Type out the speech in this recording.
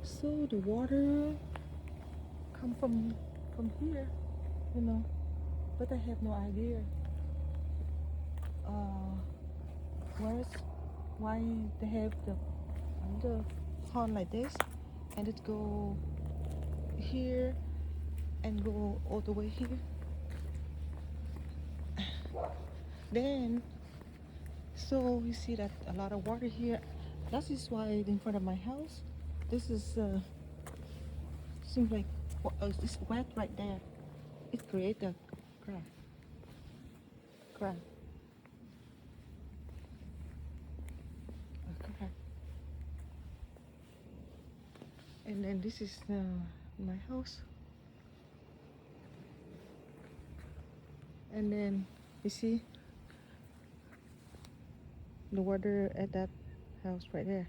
So the water come from here, you know, but I have no idea uh where's why they have the pond like this, and it go here and go all the way here. Then so you see that a lot of water here. That is why in front of my house, this is seems like it's wet right there. It create a crack, a crack. And then this is my house. And then you see the water at that house right there.